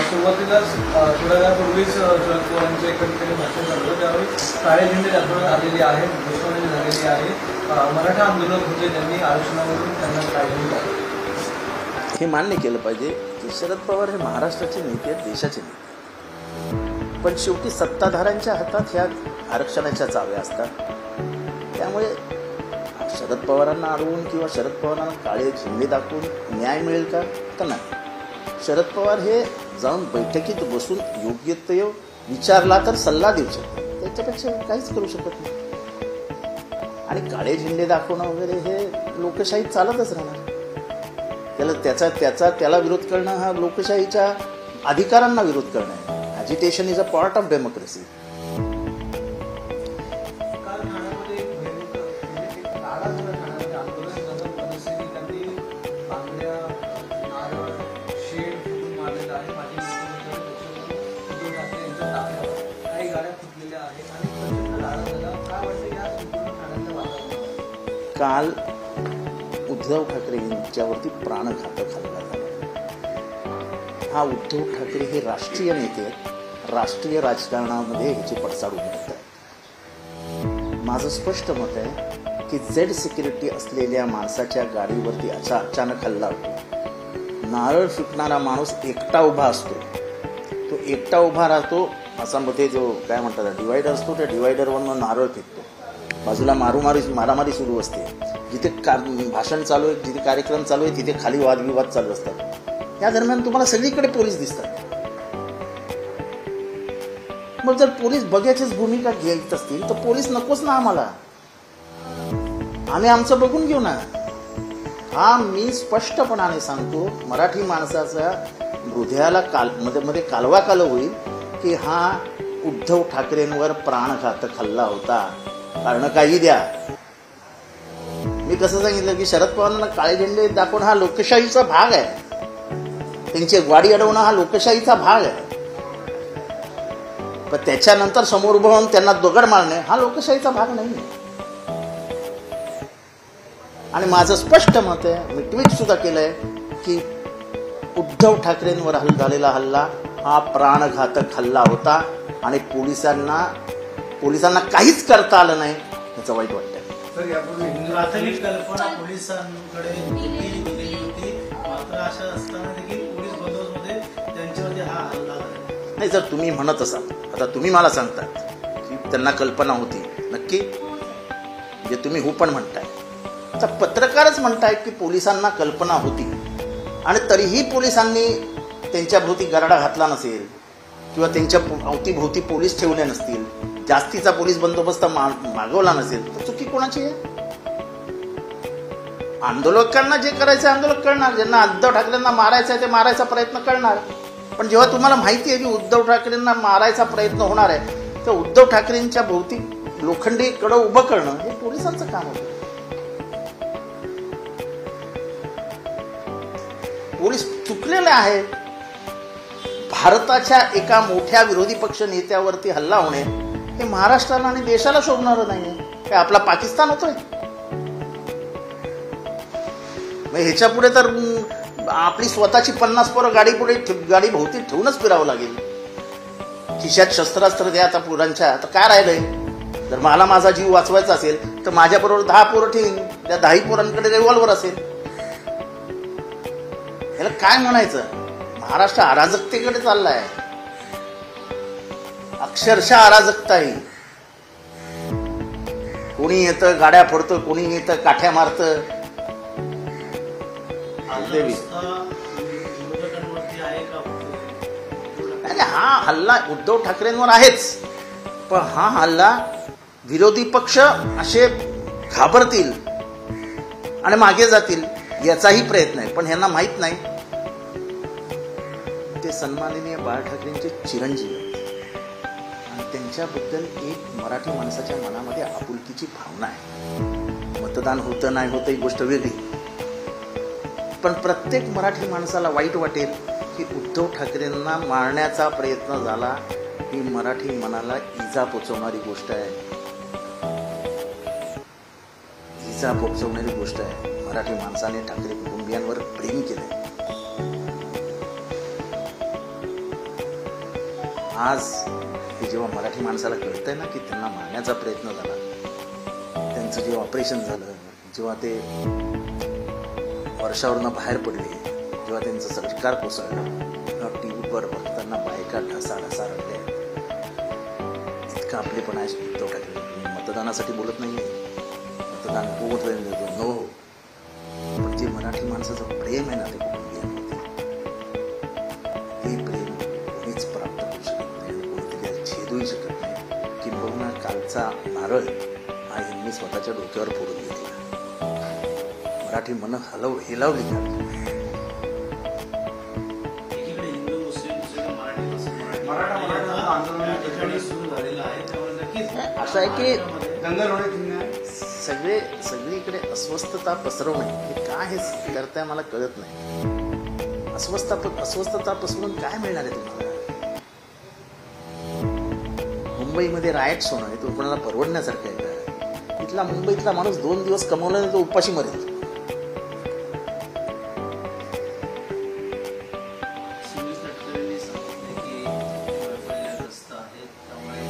सुरुवातीलाच थोड्या वेळापूर्वीच शरद पवारांचे एका ठिकाणी भाषण झालं त्यावेळी काळे झेंडे दाखवण्यात आलेले आहेत, घोषणाबाजी झालेली आहे. मराठा आंदोलक होते त्यांनी आरक्षणावरून त्यांना काढून टाकलं. हे मान्य केलं पाहिजे की शरद पवार हे महाराष्ट्राचे नेते आहेत, देशाचे नेते. पण शेवटी सत्ताधाऱ्यांच्या हातात ह्या आरक्षणाच्या चाव्या असतात. त्यामुळे शरद पवारांना अडवून किंवा शरद पवारांना काळे झेंडे दाखवून न्याय मिळेल का? तर नाही. शरद पवार हे जाऊन बैठकीत बसून योग्य ते विचारला तर सल्ला देऊ शकतात, त्याच्यापेक्षा काहीच करू शकत नाही. आणि काळे झेंडे दाखवणं वगैरे हे लोकशाहीत चालतच राहणार. त्याला विरोध करणं हा लोकशाहीच्या अधिकारांना विरोध करणं आहे. Agitation is a part of democracy. काल उद्धव ठाकरे यांच्यावरती प्राणघातक हल्ला झाला. हा उद्धव ठाकरे हे राष्ट्रीय नेते आहेत, राष्ट्रीय राजकारणामध्ये ह्याची पडसाद उमटत आहे. माझं स्पष्ट मत आहे की जेड सिक्युरिटी असलेल्या माणसाच्या गाडीवरती अचानक हल्ला होतो. नारळ फुटणारा माणूस एकटा उभा असतो, तो एकटा उभा राहतो. असा मध्ये जो काय म्हणतात डिवायडर असतो, त्या डिवायडरवरनं नारळ फेकतो. बाजूला मारामारी सुरू असते. जिथे भाषण चालू आहे, जिथे कार्यक्रम चालू आहे, तिथे खाली वादविवाद चालू असतात. या दरम्यान तुम्हाला सगळीकडे पोलीस दिसतात. मग जर पोलीस बघ्याचीच भूमिका घेत असतील तर पोलीस नकोच ना आम्हाला. आम्ही आमचं बघून घेऊ ना. हा मी स्पष्टपणाने सांगतो, मराठी माणसाचा हृदयाला मध्ये कालवा होईल की हा उद्धव ठाकरेंवर प्राणघातक हल्ला होता. कारण काही द्या. मी कसं सांगितलं की शरद पवारांना काळे झेंडे दाखवणं हा लोकशाहीचा भाग आहे. त्यांची गाडी अडवणं हा लोकशाहीचा भाग आहे. पण त्याच्यानंतर समोर उभं राहून त्यांना दगड मारणे हा लोकशाहीचा भाग नाही. आणि माझं स्पष्ट मत आहे, मी ट्विट सुद्धा केलंय की उद्धव ठाकरेंवर झालेला हल्ला हा प्राणघातक हल्ला होता. आणि पोलिसांना काहीच करता आलं नाही, याचं वाईट वाटतं. प्राथमिक कल्पना पोलिसांकडे दिलेली होती, मात्र अशा असताना देखील पोलीस बंदोबस्तमध्ये त्यांच्यावरती हा हल्ला झाला. नाही, जर तुम्ही म्हणत असाल, आता तुम्ही मला सांगतात की त्यांना कल्पना होती, नक्की म्हणजे तुम्ही हो पण म्हणताय. आता पत्रकारच म्हणताय की पोलिसांना कल्पना होती आणि तरीही पोलिसांनी त्यांच्या भोवती गराडा घातला नसेल किंवा त्यांच्या अवतीभोवती पोलीस ठेवले नसतील, जास्तीचा पोलीस बंदोबस्त मागवला नसेल, तर चुकी कोणाची आहे? आंदोलकांना जे करायचं आंदोलक करणार, ज्यांना उद्धव ठाकरेंना मारायचं आहे ते मारायचा प्रयत्न करणार. पण जेव्हा तुम्हाला माहिती आहे की उद्धव ठाकरेंना मारायचा प्रयत्न होणार आहे, तर उद्धव ठाकरेंच्या भोवती लोखंडी कडं उभं करणं हे पोलिसांचं काम होतं. पोलीस चुकलेले आहेत. भारताच्या एका मोठ्या विरोधी पक्ष नेत्यावरती हल्ला होणे हे महाराष्ट्राला आणि देशाला शोभणारं नाहीये. काय आपला पाकिस्तान होतोय? ह्याच्या पुढे तर आपली स्वतःची 50 पोरं गाडी भोवती ठेवूनच फिरावं लागेल. खिशात शस्त्रास्त्र द्या आता पोरांच्या, तर काय राहिलंय? जर मला माझा जीव वाचवायचा असेल तर माझ्याबरोबर 10 पोरं ठेवीन, त्या 10 पोरांकडे रिव्हॉल्वर असेल. याला काय म्हणायचं? महाराष्ट्र अराजकतेकडे चाललाय, अक्षरशः अराजकता ही. कोणी येतं गाड्या फोडतं, कोणी येतं काठ्या मारतं. हा हल्ला उद्धव ठाकरेंवर आहेच, पण हा हल्ला विरोधी पक्ष असे घाबरतील आणि मागे जातील याचाही प्रयत्न आहे. पण ह्यांना माहित नाही ते सन्माननीय बाळ ठाकरेंचे चिरंजीव आणि त्यांच्याबद्दल एक मराठी माणसाच्या मनामध्ये आपुलकीची भावना आहे. मतदान होतं नाही होतं ही गोष्ट वेगळी, पण प्रत्येक मराठी माणसाला वाईट वाटेल की उद्धव ठाकरेंना मारण्याचा प्रयत्न झाला. ही मराठी मनाला इजा पोचवणारी गोष्ट आहे, इजा पोचवणारी गोष्ट आहे. मराठी माणसाने ठाकरे कुटुंबियांवर प्रेम केले. आज हे जेव्हा मराठी माणसाला कळतंय ना की त्यांना मारण्याचा प्रयत्न झाला, त्यांचं जेव्हा ऑपरेशन झालं, जेव्हा ते वर्षावरनं बाहेर पडले, जेव्हा त्यांचं सरकार कोसळलं, तेव्हा टी व्हीवर बघताना बायका ढसा रडल्या. इतका आपलेपणा आहे उद्धव ठाकरे. मी मतदानासाठी बोलत नाही आहे, मतदान हो नो हो, पण जे मराठी माणसाचं प्रेम आहे ना ते कुटुंबियांमध्ये, ते प्रेम कोणीच प्राप्त करू शकत नाही आणि कोणीतरी छेदूही शकत नाही. किंबहुना कालचा नारळ हा यांनी स्वतःच्या डोक्यावर फोडून घेतला. मराठी मन हेलावली का? एकीकडे हिंदू मुस्लिम दुसरीकडे मराठी मुस्लिम मराठा आंदोलन या ठिकाणी सुरू झालेलं आहे. त्यामुळे नक्कीच असं आहे की दंगल होणे सगळीकडे अस्वस्थता पसरवणे हे काय हे करताय मला कळत नाही. अस्वस्थता पसरवून काय मिळणार आहे तुम्हाला? मुंबईमध्ये रायट्स होणं हे तो कोणाला परवडण्यासारखं आहे का? इथला मुंबईतला माणूस 2 दिवस कमवला नाही तो उपाशी मरेल. सुनील तटकरेंनी सांगितले की बर्फाळ्याग्रस्त आहेत, त्यामुळे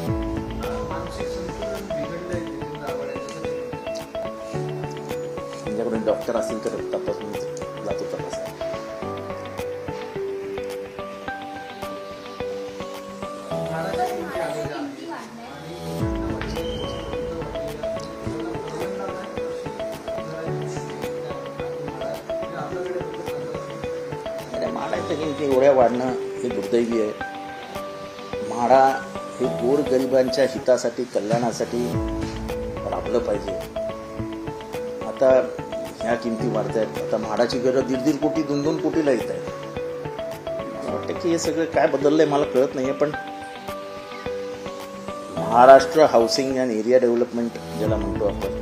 मानसिक संतुलन बिघडलंय नितीन राऊत यांच्यासाठी. त्यांच्याकडून डॉक्टर असतील तर तपासून जातो तपास. महाराष्ट्रात किती आलेलं आहे आणि म्हाडाच्या किमती एवढ्या वाढणं हे दुर्दैवी आहे. म्हाडा हे गोरगरिबांच्या हितासाठी कल्याणासाठी राबलं पाहिजे. आता ह्या किमती वाढत आहेत. आता म्हाडाची घरं 1.5 कोटी 2-2 कोटीला येत आहेत. मला वाटतं की हे सगळं काय बदललंय मला कळत नाहीये, पण Maharashtra housing and area development ज्याला म्हणतो आपण,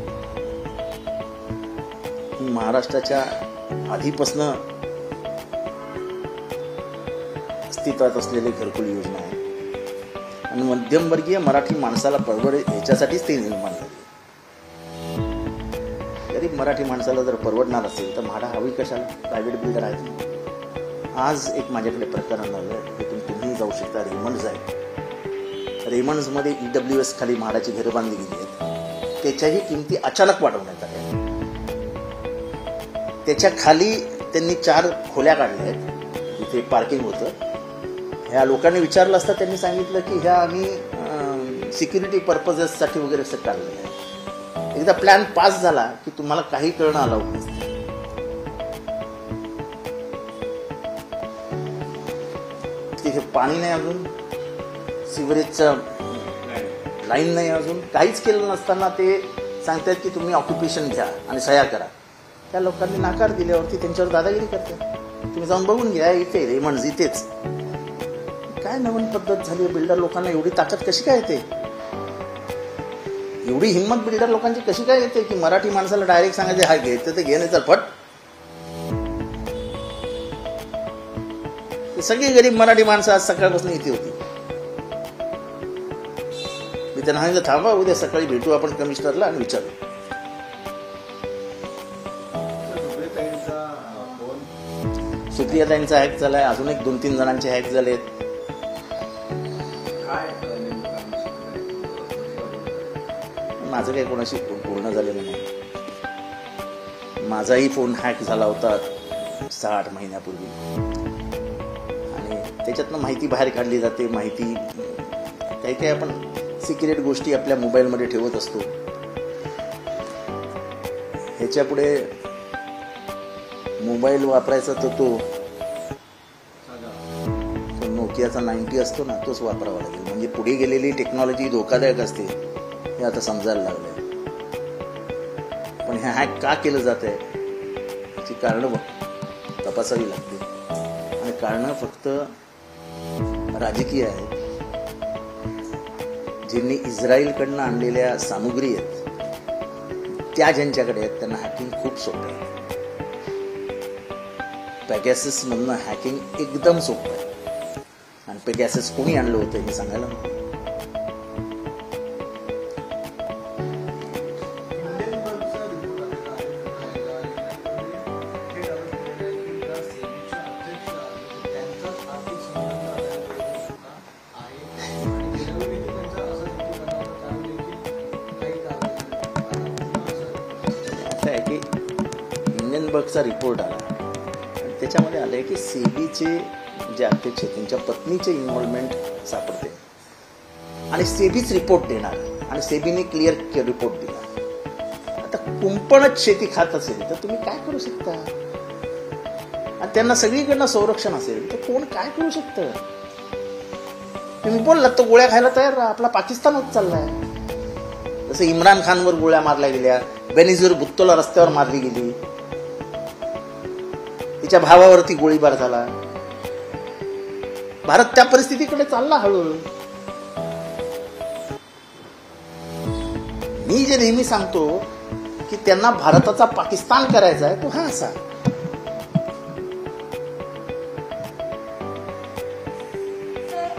ही महाराष्ट्राच्या आधीपासनं अस्तित्वात असलेली घरकुल योजना आहे आणि मध्यमवर्गीय मराठी माणसाला परवडेल याच्यासाठीच ती निर्माण झाली. गरीब मराठी माणसाला जर परवडणार असेल तर म्हाडा हवी कशाला? प्रायव्हेट बिल्डर आहेत. आज एक माझ्याकडे प्रकरण आलं, तिथून तुम्ही जाऊ शकता. रेमंड्स आहे. रेमंड्समध्ये EWS खाली म्हाडाची घरं बांधली गेली आहेत. त्याच्याही किमती अचानक वाढवण्यात आल्या. त्याच्या खाली त्यांनी 4 खोल्या काढल्या आहेत, तिथे पार्किंग होतं. ह्या लोकांनी विचारलं असता त्यांनी सांगितलं की ह्या आम्ही सिक्युरिटी पर्पजेससाठी वगैरे असं काढलेलं आहे. एकदा प्लॅन पास झाला की तुम्हाला काही करणं अलाउड नसतं. तिथे पाणी नाही, अजून सिवरेजचं लाईन नाही, अजून काहीच केलं नसताना ते सांगतात की तुम्ही ऑक्युपेशन घ्या आणि सह्या करा. त्या लोकांनी नाकार दिल्यावरती त्यांच्यावर दादागिरी करतात. तुम्ही जाऊन बघून घ्या, इथे रेमंड्स इथेच. काय नवीन पद्धत झाली? बिल्डर लोकांना एवढी ताकद कशी काय येते? एवढी हिंमत बिल्डर लोकांची कशी काय येते की मराठी माणसाला डायरेक्ट सांगायचे हा घ्यायचं ते घेणे तर फट. सगळी गरीब मराठी माणसं आज सकाळपासून इथे होती. मी त्यांना सांगितलं थांबा, उद्या सकाळी भेटू आपण कमिशनरला आणि विचारू. सुप्रियाताईंचा हॅक झालाय, अजून एक 2-3 जणांचे हॅक झालेत. माझं काही कोणाशी बोलणं झालेलं नाही. माझाही फोन हॅक झाला होता 6-8 महिन्यापूर्वी आणि त्याच्यातनं माहिती बाहेर काढली जाते. माहिती काही काही आपण सिक्रेट गोष्टी आपल्या मोबाईलमध्ये ठेवत असतो. ह्याच्या पुढे मोबाईल वापरायचा तर तो नोकियाचा 90 असतो ना, तोच वापरावा लागेल. म्हणजे पुढे गेलेली टेक्नॉलॉजी धोकादायक असते हे आता समजायला लागलंय. पण हे हॅक का केलं जात आहे याची कारणं तपासावी लागते आणि कारणं फक्त राजकीय आहेत. ज्यांनी इस्रायलकडनं आणलेल्या सामुग्री आहेत त्या ज्यांच्याकडे आहेत त्यांना हॅकिंग खूप सोपं आहे. पेगॅसस मधनं हॅकिंग एकदम सोपं आहे. आणि पेगॅसस कोणी आणलं होतं हे सांगायला नको. विभागाचा रिपोर्ट आला आणि त्याच्यामध्ये आलं आहे की सेबीचे जे अध्यक्ष आहेत त्यांच्या पत्नीचे इन्व्हॉल्वमेंट सापडते आणि सेबीच रिपोर्ट देणार आणि सेबीने क्लिअर रिपोर्ट दिला. आता कुंपणच शेती खात असेल तर तुम्ही काय करू शकता आणि त्यांना सगळीकडनं संरक्षण असेल तर कोण काय करू शकतं. तुम्ही बोललात तर गोळ्या खायला तयार राहा. आपला पाकिस्तान होत चाललाय. जसं इम्रान खानवर गोळ्या मारल्या गेल्या, बेनिझीर भुत्तोला रस्त्यावर मारली गेली, तिच्या भावावरती गोळीबार झाला. भारत त्या परिस्थितीकडे चालला हळूहळू. मी जे नेहमी सांगतो की त्यांना भारताचा पाकिस्तान करायचा आहे तो हा असा.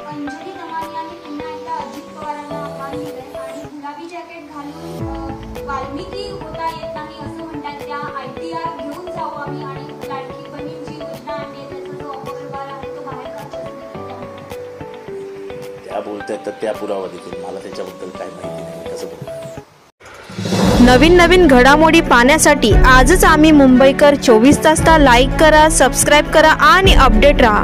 अंजली दमानी यांनी पुन्हा एकदा अजित पवारांना आव्हान दिलंय आणि गुलाबी जॅकेट घालून वाल्मिकी होता येत नाही असं म्हणतात. त्या ITR घेऊन जाऊ आम्ही आणि लाडकी बहीणची योजना आणली त्याचा जो अपव्यवहार आहे तो बाहेर काढतो. त्या बोलतात तर त्या पुरावा देखील. मला त्याच्याबद्दल काय माहिती नाही कसं बोलतो. नवीन घडामोडी पाहण्यासाठी आजच आम्ही मुंबईकर 24 तासला लाईक करा, सबस्क्राईब करा आणि अपडेट रहा.